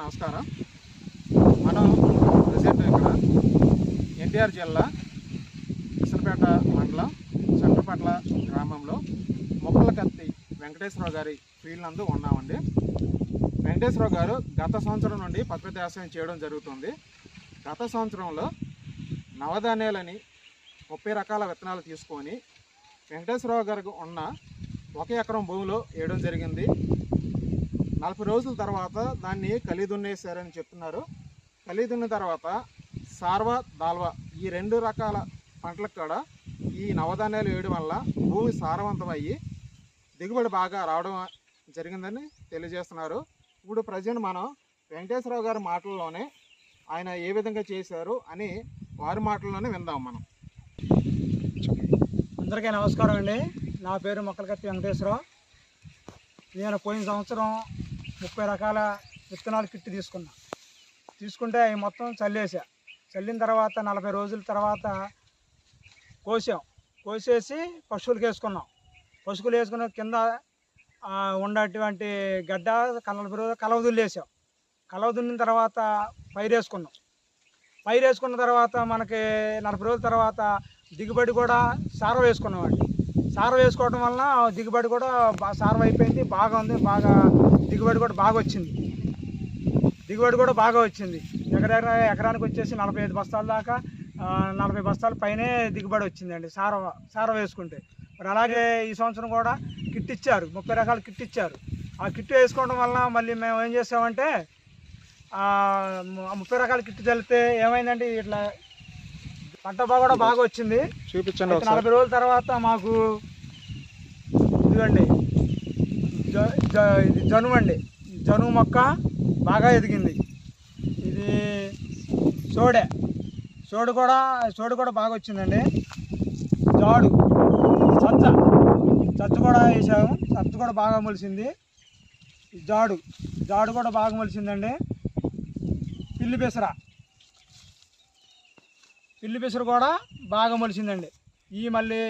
నమస్కారం. మనం ప్రజెంట్ ఇక్కడ ఎన్టీఆర్ జిల్లా విసనపేట మండలం చంద్రపట్ల గ్రామంలో మొక్కలకత్తి వెంకటేశ్వరరావు గారి ఫీల్డ్ నందు ఉన్నామండి. వెంకటేశ్వరరావు గారు గత సంవత్సరం నుండి ప్రకృతి వ్యవసాయం చేయడం జరుగుతుంది. గత సంవత్సరంలో నవధాన్యాలని 30 రకాల విత్తనాలు తీసుకొని వెంకటేశ్వరరావు గారికి ఉన్న 1 ఎకరం భూమిలో వేయడం జరిగింది. 40 రోజుల తర్వాత దాన్ని కలిదున్నేసారని చెప్తున్నారు. కలిదున్న తర్వాత సార్వా దాల్వా ఈ 2 రకాల పంటలకు కూడా ఈ నవధాన్యాలు వేయడం వల్ల భూమి సారవంతమయ్యి దిగుబడి బాగా రావడం జరిగిందని తెలియజేస్తున్నారు. ఇప్పుడు ప్రజెంట్ మనం వెంకటేశ్వరరావు గారి మాటల్లోనే ఆయన ఏ విధంగా చేశారు అని వారి మాటల్లోనే విందాం మనం. అందరికీ నమస్కారం అండి. నా పేరు మొక్కలకత్తి వెంకటేశ్వరరావు. నేను పోయిన సంవత్సరం 30 రకాల విత్తనాలు కిట్ తీసుకుంటే అవి మొత్తం చల్లిన తర్వాత 40 రోజుల తర్వాత కోసేసి పశువులకు వేసుకున్నాం. పశువులు వేసుకున్న కింద ఉన్నటువంటి గడ్డ కలవదుల్లేసాం. కలవదుల్లిన తర్వాత పైరు వేసుకున్న తర్వాత మనకి 40 రోజుల తర్వాత దిగుబడి కూడా సారం వేసుకున్నామండి. సారం వేసుకోవడం వలన దిగుబడి కూడా సారం అయిపోయింది, బాగా ఉంది. దిగుబడి కూడా బాగా వచ్చింది. ఎకరానికి వచ్చేసి 45 బస్తాల దాకా 40 బస్తాల పైనే దిగుబడి వచ్చిందండి సారం వేసుకుంటే. మరి అలాగే ఈ సంవత్సరం కూడా కిట్ ఇచ్చారు, 30 రకాల కిట్ ఇచ్చారు. ఆ కిట్ వేసుకోవడం వలన మళ్ళీ మేము ఏం చేసామంటే 30 రకాల కిట్ చల్లితే ఏమైందంటే ఇట్లా పంట కూడా బాగా వచ్చింది. చూపించండి. 40 రోజుల తర్వాత మాకు ఇదిగండి ఇది జనుము మొక్క బాగా ఎదిగింది. ఇది సోడు కూడా బాగా వచ్చిందండి. చచ్చ కూడా వేసాము, చచ్చ కూడా బాగా మొలిసింది. జాడు కూడా బాగా మొలిసిందండి. పిల్లి పెసర కూడా బాగా మొలిసిందండి. మళ్ళీ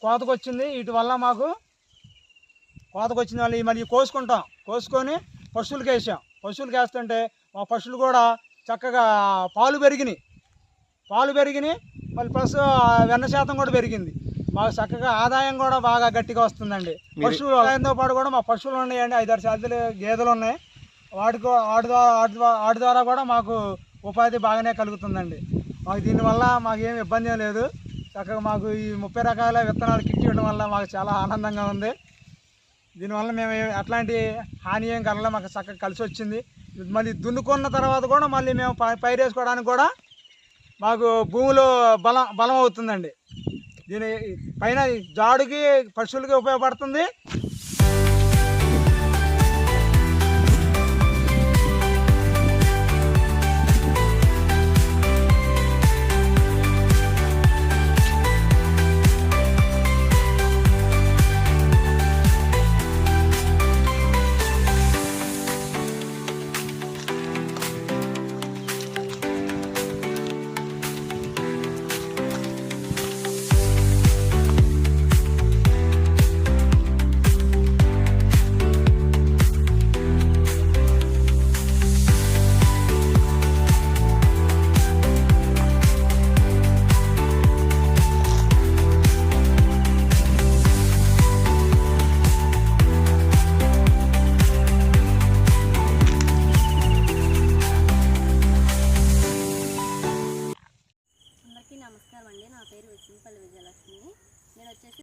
కోతకు వచ్చింది. వీటి వల్ల మాకు కోతకు వచ్చింది. మళ్ళీ కోసుకొని పశువులకి వేసాం. పశువులకి వేస్తుంటే మా పశువులు కూడా చక్కగా పాలు పెరిగినాయి. మళ్ళీ ప్లస్ వెన్న శాతం కూడా పెరిగింది. మాకు చక్కగా ఆదాయం కూడా బాగా గట్టిగా వస్తుందండి. పశువులు ఆదాయంతో పాటు కూడా మా పశువులు ఉన్నాయండి. 5-6 శాతాలు గేదెలు ఉన్నాయి. వాటి ద్వారా కూడా మాకు ఉపాధి బాగానే కలుగుతుందండి. మాకు దీనివల్ల మాకేం ఇబ్బంది ఏం లేదు. చక్కగా మాకు ఈ 30 రకాల విత్తనాలు కిట్ ఇవ్వడం వల్ల మాకు చాలా ఆనందంగా ఉంది. దీనివల్ల మేము అట్లాంటి హాని ఏం కలగ, మాకు చక్కగా కలిసి వచ్చింది. మళ్ళీ దున్నుకున్న తర్వాత కూడా మళ్ళీ మేము పైరు వేసుకోవడానికి కూడా మాకు భూమిలో బలం అవుతుందండి. దీని పైన జాడుకి పశువులకి ఉపయోగపడుతుంది,